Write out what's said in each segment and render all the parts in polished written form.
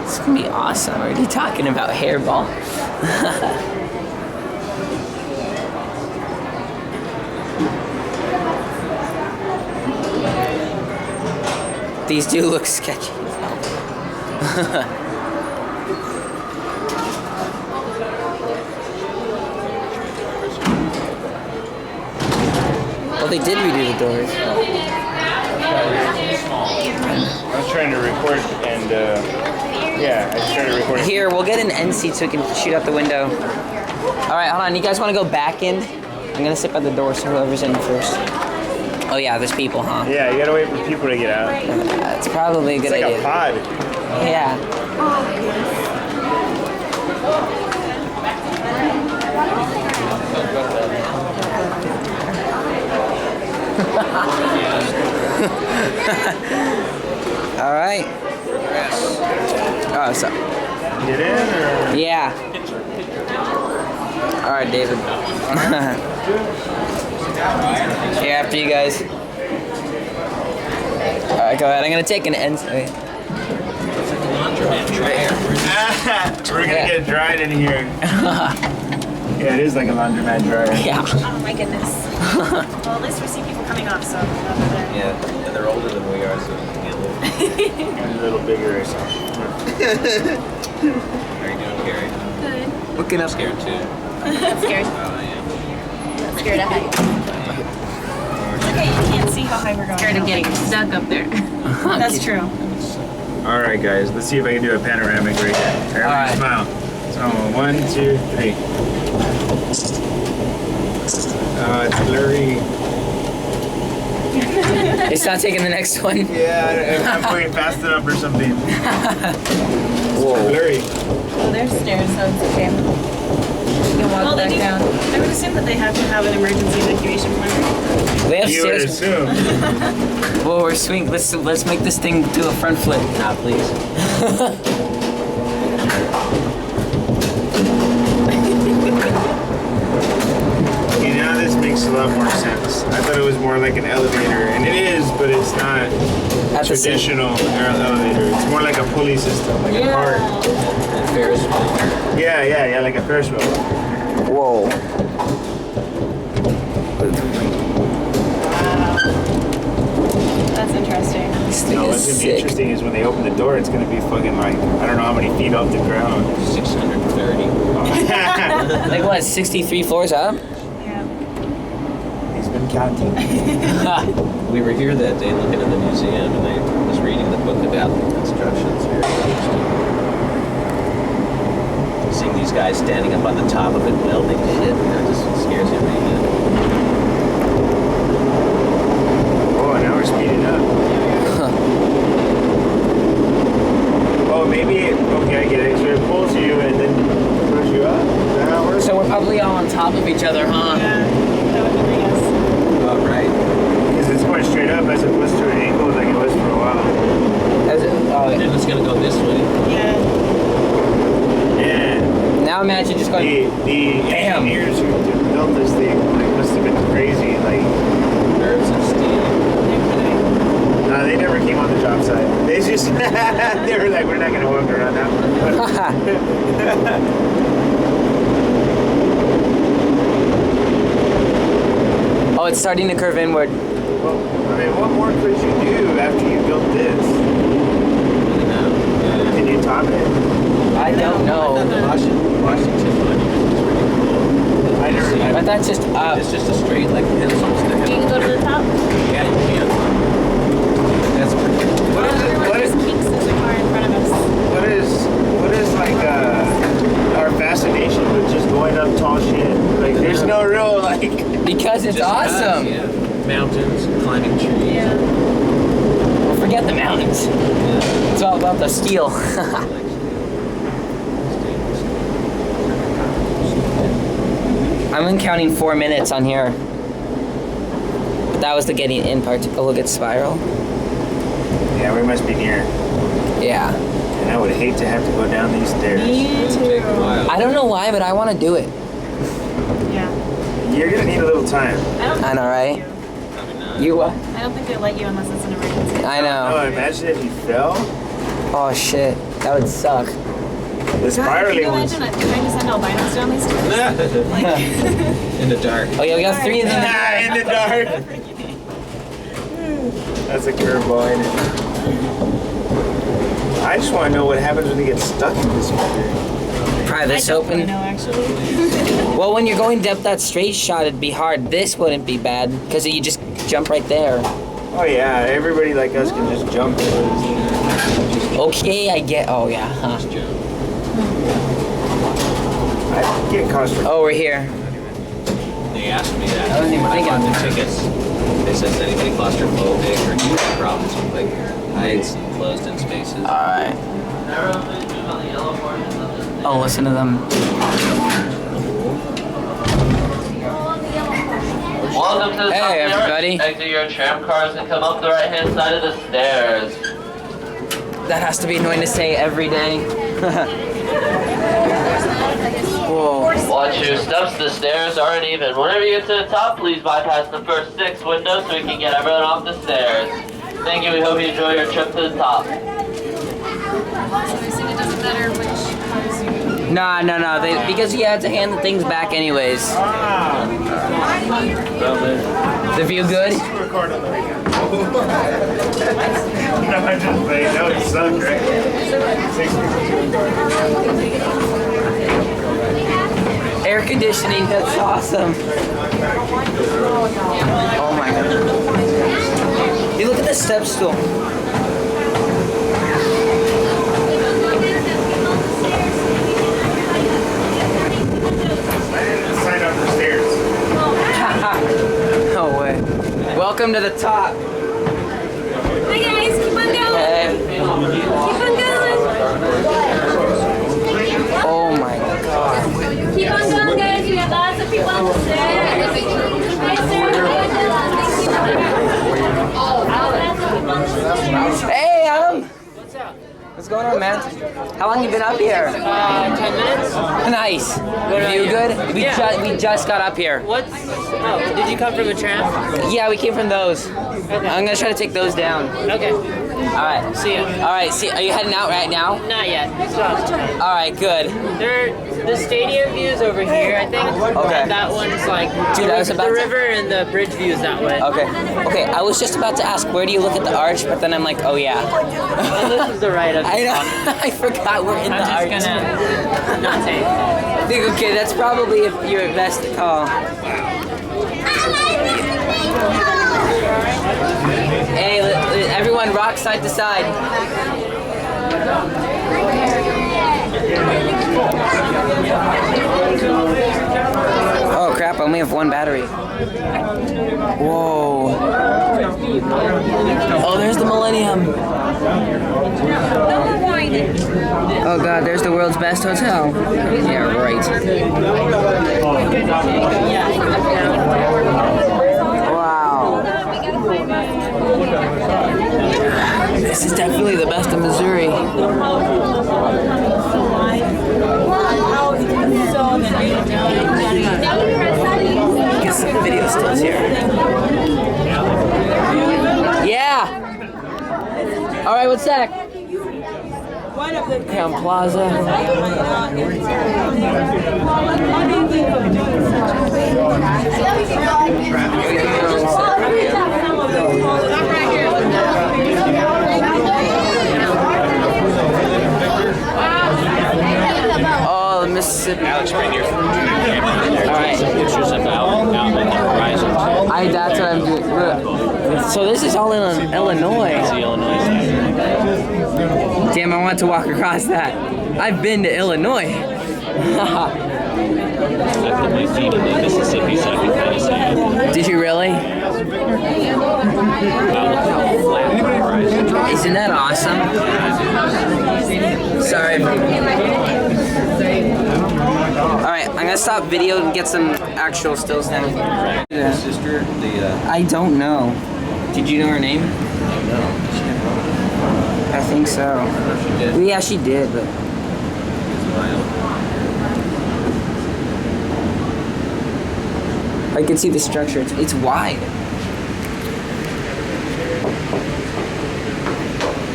It's gonna be awesome. We're already talking about hairball. These do look sketchy. Well, they did redo the doors. I was trying to record and yeah, I just tried to record. Here, we'll get an end seat so we can shoot out the window. All right, hold on. You guys want to go back in? I'm gonna sit by the door so whoever's in first. Oh yeah, there's people, huh? Yeah, you gotta wait for people to get out. It's probably a good idea. It's like a pod. Yeah. All right. Oh, so. Get in or? Yeah. All right, David. Here after you guys. All right, go ahead. I'm gonna take an end. We're gonna get dried in here. Yeah, it is like a laundromat dryer. Yeah. Oh my goodness. Well, at least we see people coming off, so Yeah, and they're older than we are, so we can handle it. And a little bigger or something. How are you doing, Gary? good. Looking up. Scared too. I'm scared. Oh, I am. Not scared of heights. Okay, you can't see how high we're going. Scared of getting stuck up there. That's true. All right, guys. Let's see if I can do a panoramic right here. Everybody All right. smile. So 1, 2, 3. Oh, it's blurry. It's not taking the next one. Yeah, I'm going fast enough or something. Whoa. Blurry. Well, there's stairs, so it's okay. You can walk Well, back they do. down. I would assume that they have to have an emergency evacuation plan. We have You would stairs. assume. Whoa, we're swing. Let's make this thing do a front flip. Nah, please. Okay, now this makes a lot more sense. I thought it was more like an elevator, and it is, but it's not At the same- traditional elevator. It's more like a pulley system, like a cart. And Ferris wheel. Yeah, like a Ferris wheel. Whoa. That's interesting. This thing No, is what's gonna be sick. interesting is when they open the door, it's gonna be fucking like, I don't know how many feet off the ground. 630. Like what? 63 floors up? Yeah. He's been counting. We were here that day looking at the museum, and I was reading the book about the construction. It's very interesting. Seeing these guys standing up on the top of it welding shit, that just scares you reading it. Oh, now we're speeding up. Oh, maybe, okay, I get it. So it pulls you and then throws you up? Is that how it works? So we're probably all on top of each other, huh? Yeah. That would be nice. Oh, right. Because it's going straight up as opposed to an angle like it was for a while. As it, oh, Then it's gonna go this way. Yeah. And now imagine just going. the Damn. engineers who built this thing like, must have been crazy. Like, Nerves of steel. they never came on the job site. They just, they were like, we're not going to walk around that one. Oh, it's starting to curve inward. Well, I mean, what more could you do after you built this? Can you top it? I don't know. The Washington one is pretty cool. I never. But that's just up. It's just a straight, like, pencils to You can go to the top. Yeah, you can. That's pretty cool. What is it? What There's is, peaks as a car in front of us. what is like our fascination with just going up tall shit? Like, there's no real like. Because it's Just awesome. us, yeah. Mountains, climbing trees. Yeah. Well, forget the mountains. Yeah. It's all about the steel. I'm counting 4 minutes on here. But that was the getting in part. Take a look at spiral. Yeah, we must be near. Yeah. And I would hate to have to go down these stairs. Me Take a too. while. I don't know why, but I want to do it. Yeah. You're gonna need a little time. I don't I know, right? think Probably not. You I don't think they let you unless it's an emergency. I know. Oh, imagine if you fell. Oh, shit. That would suck. The spiraling Can you ones. imagine trying to send albinos down these stairs? In the dark. Oh yeah, we got 3 of them. Ah, in the dark. That's a curveball, ain't it? I just want to know what happens when they get stuck in this material. Pry this open. No, actually. Well, when you're going up that straight shot, it'd be hard. This wouldn't be bad because you just jump right there. Oh yeah, everybody like us can just jump into this. Okay, I get. Oh yeah. Huh. I get claustrophobic. Oh, we're here. They asked me that. I wasn't even when thinking bought of the tickets. They said, is anybody claustrophobic or do you have problems with like heights and closed-in spaces? All right. Oh, listen to them. Welcome to the Hey, top everybody. floor. Exit your tram cars and come up the right-hand side of the stairs. That has to be annoying to say every day. Whoa. Watch your steps, the stairs aren't even. Whenever you get to the top, please bypass the first 6 windows so we can get everyone off the stairs. Thank you, we hope you enjoy your trip to the top. So you're saying it doesn't matter which cars you... No. Because you have to hand the things back anyways. The view good? Record on the weekend. No, I'm just playing. That would suck, right? 6 people to record. Air conditioning, that's awesome. Oh my god. Hey, look at the step stool. Sign up for stairs. No way. Welcome to the top. Hi guys, keep on going. Hey. Keep on going. Oh my god. Keep on going, guys. We have lots of people on the stairs. Hey, Adam. What's up? What's going on, man? How long you been up here? 10 minutes? Nice. View good? We just got up here. What's... Oh, did you come from a tram? Yeah, we came from those. I'm gonna try to take those down. Okay. All right. See ya. All right. See, are you heading out right now? Not yet. Still have some time. All right. Good. The stadium view is over here, I think. Okay. And that one's like Dude, I was about the to- river and the bridge view is that way. Okay. Okay. I was just about to ask where do you look at the arch, but then I'm like, oh yeah. And this is the right of the I know. top. I forgot we're in I'm the just arch. gonna not say anything. I think, okay, that's probably your best call. Hey, everyone rock side to side. Oh crap, I only have 1 battery. Whoa. Oh, there's the Millennium. Oh god, there's the world's best hotel. Yeah, right. Wow. This is definitely the best in Missouri. Get some video stills here. Yeah. All right, what's that? Crown Plaza. Oh, the Mississippi. Alex, bring your phone. All right. Pictures of out in the horizon. That's what I'm doing. Look. So this is all in Illinois. That's the Illinois side. Damn, I want to walk across that. I've been to Illinois. I put my feet in the Mississippi so I can kind of see it. Did you really? Wow, look how flat the horizon is. Isn't that awesome? Sorry. Alright, I'm gonna stop video and get some actual stills now. Yeah. Sister, I don't know. Did you know her name? I think so. she did. Yeah, she did, but... I can see the structure. It's wide.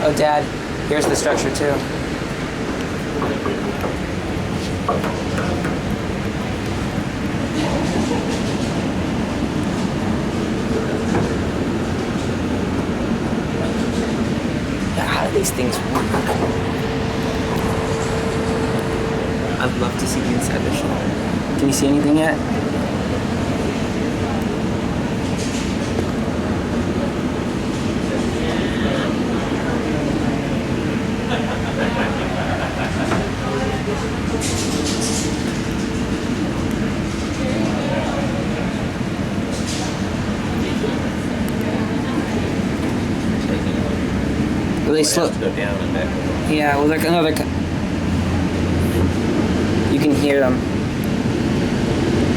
Oh, Dad, here's the structure too. Yeah, how do these things work? I'd love to see the inside of the shop. Can you see anything yet? Will they slow? Go down and back. Yeah, well, like another. You can hear them.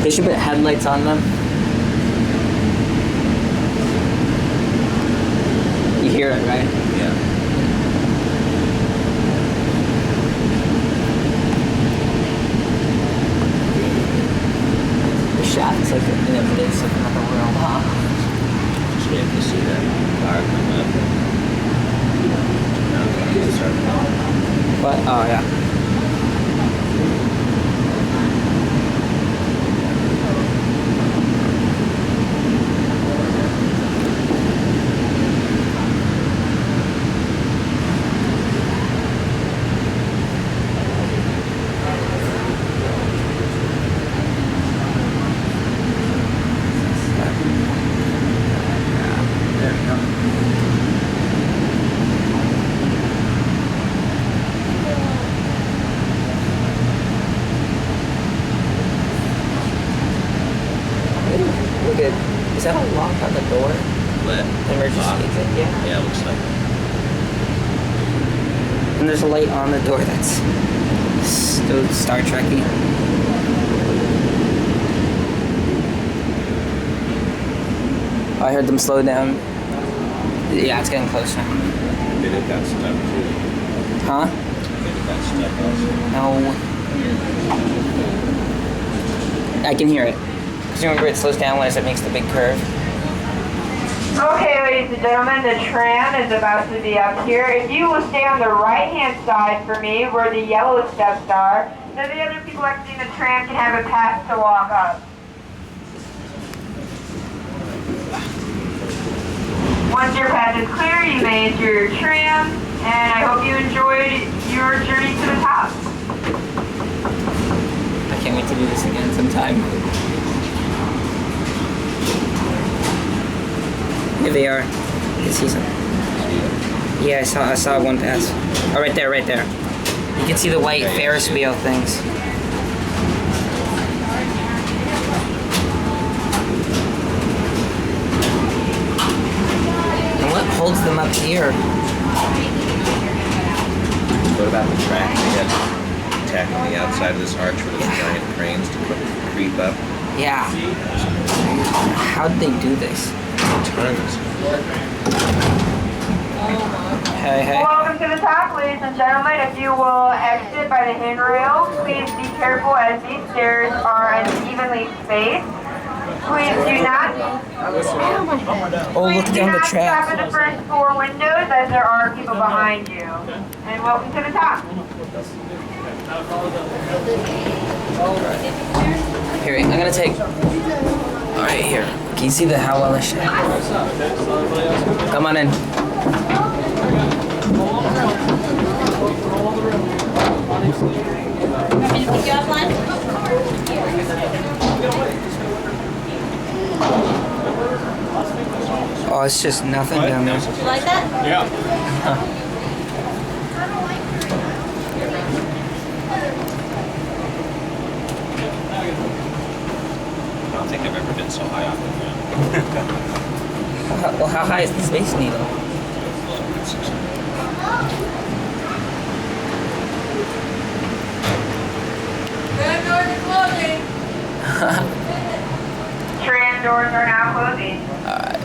They should put headlights on them. You hear it, right? Yeah. The shaft's like in a place of another world, huh? Just waiting to see that car come up. Now it's going to start going. What? Oh, yeah. There we go. Look at. Is that a lock on the door? What? Emergency Lock? exit, yeah. Yeah, it looks like. And there's a light on the door that's still Star Trek-y. I heard them slow down. Yeah, it's getting close now. Maybe it got stuck too. Huh? Maybe it got stuck also. No. I can hear it. Because remember it slows down when it makes the big curve. Okay, ladies and gentlemen, the tram is about to be up here. If you will stay on the right-hand side for me, where the yellow steps are, so the other people exiting the tram can have a path to walk up. Once your path is clear, you may enter your tram, and I hope you enjoyed your journey to the top. I can't wait to do this again sometime. Here they are. You can see some. Yeah, I saw one pass. Oh, right there, right there. You can see the white Ferris wheel things. And what holds them up here? What about the track? They had tack on the outside of this arch with those giant cranes to creep up. Yeah. How'd they do this? Tons. Hey, hey. Welcome to the top, ladies and gentlemen. If you will exit by the handrail, please be careful as these stairs are unevenly spaced. Please do not. Oh, look Please do down the not track. stop at the first 4 windows as there are people behind you. And welcome to the top. Here, I'm gonna take. All right, here. Can you see the how well I shine? Come on in. Can you pick you up line? Oh, it's just nothing down there. You like that? I don't think I've ever been so high off the ground. Well, how high is the Space Needle? Tram doors are now closing. Alright.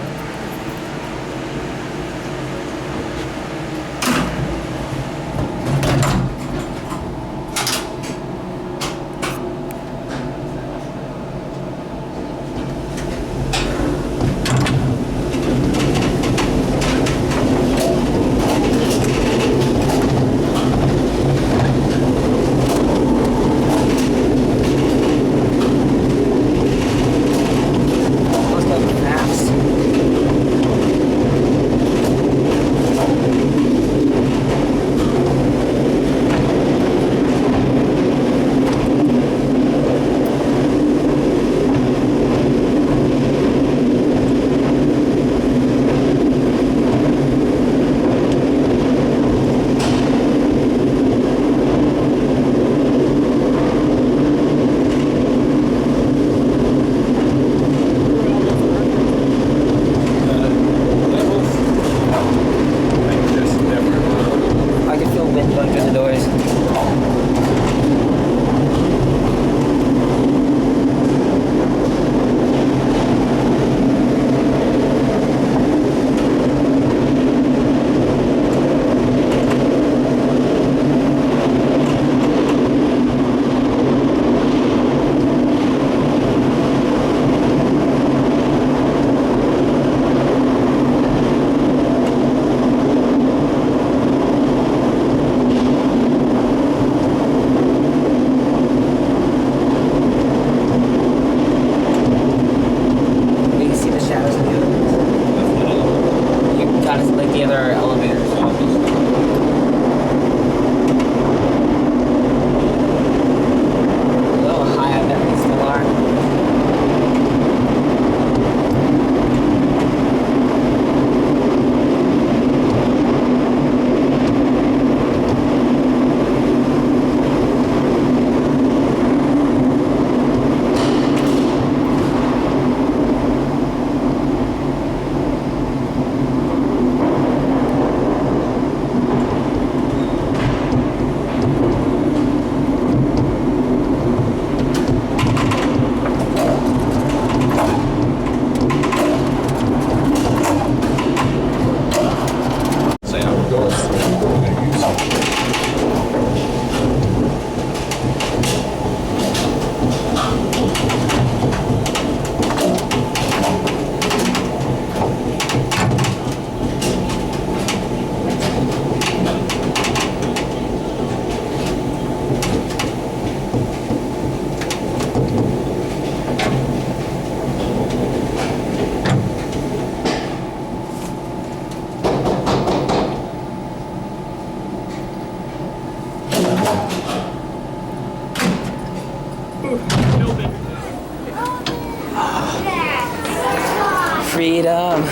Freedom.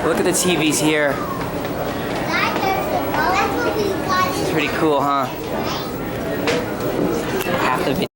Look at the TVs here. It's pretty cool, huh? Half the